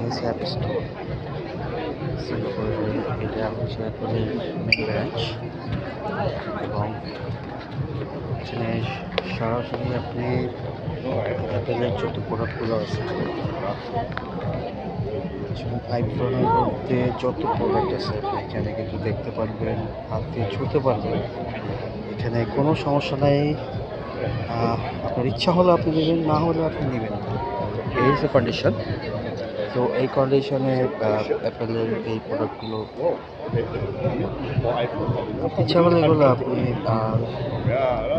হচ্ছে app store. সিঙ্গাপুরের এটা হচ্ছে অ্যাপেলের মেন ব্রাঞ্চ এবং এখানে সরাসরি আপনি অ্যাপেলের যত প্রোডাক্টগুলো আছে আইফোনের মধ্যে যত প্রোডাক্ট আছে আপনি এখানে কিন্তু দেখতে পারবেন, হাত দিয়ে ছুঁতে পারবেন। এখানে কোনো সমস্যা নাই। আপনার ইচ্ছা হলে আপনি নেবেন, না হলে আপনি নেবেন না, এই হচ্ছে কন্ডিশন। তো এই কন্ডিশনে অ্যাপেলের এই প্রোডাক্টগুলো ইচ্ছা হলে এগুলো আপনি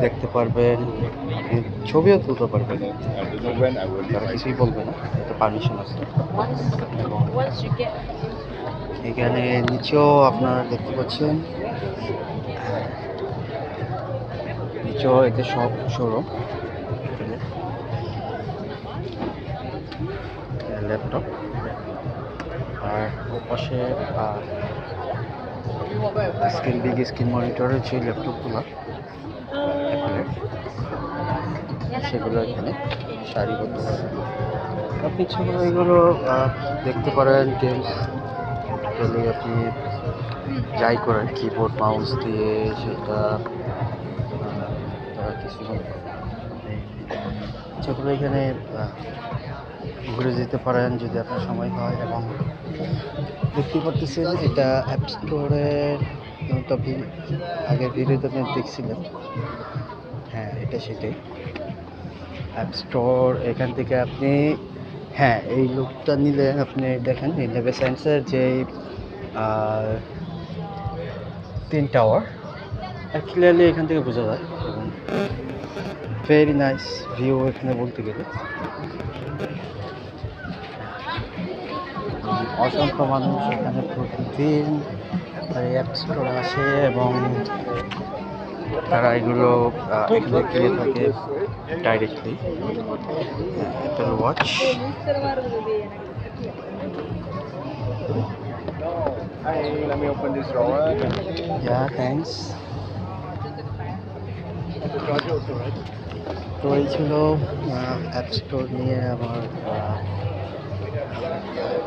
দেখতে পারবেন, আপনি ছবিও তুলতে পারবেন, তারা কিছুই বলবে না, এটা পারমিশন আছে। এবং এখানে নিচেও আপনারা দেখতে পাচ্ছেন, নিচেও এতে সব শোরুম ল্যাপটপ। আর ওপাশে বিগ স্ক্রিন মনিটরের যে ল্যাপটপগুলো অ্যাপেলের, সেগুলো এখানে সারিবদ্ধ আছে। আপনি ইচ্ছা করে এগুলো দেখতে পারেন। গেমস খেলে আপনি যাই করেন কিবোর্ড মাউস দিয়ে, সেটা তারা কিছু ইচ্ছা করে এখানে ঘুরে যেতে পারেন যদি আপনার সময় হয়। এবং দেখতে পারতেছেন এটা অ্যাপ স্টোরের আগের ভিডিওতে আপনি দেখছিলেন, হ্যাঁ এটা সেটাই অ্যাপ স্টোর। এখান থেকে আপনি এই লুকটা নিলে আপনি দেখেন নেভে সায়েন্সের যে তিন টাওয়ার ক্লিয়ারলি এখান থেকে বোঝা যায় এবং ভেরি নাইস ভিউ এখানে বলতে গেলে। অসংখ্য মানুষ এখানে প্রতিদিন অ্যাপ স্টোরে আসে এবং তারা এগুলো এখানে কিনে থাকে directly. Apple watch, Let me open this drawer. Thanks. তো এই ছিল অ্যাপ স্টোর নিয়ে আমার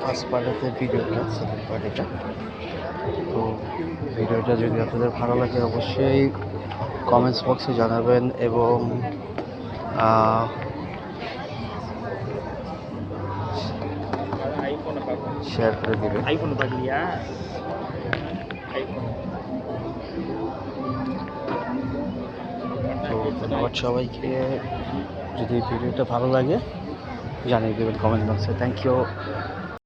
ফার্স্ট পার্টের ভিডিওটা, সেকেন্ড পার্ট এটা। তো ভিডিওটা যদি আপনাদের ভালো লাগে অবশ্যই কমেন্টস বক্সে জানাবেন এবং শেয়ার করে দেবেন। তো ধন্যবাদ সবাইকে। যদি ভিডিওটা ভালো লাগে জানিয়ে দেবেন কমেন্ট বক্সে। Thank you.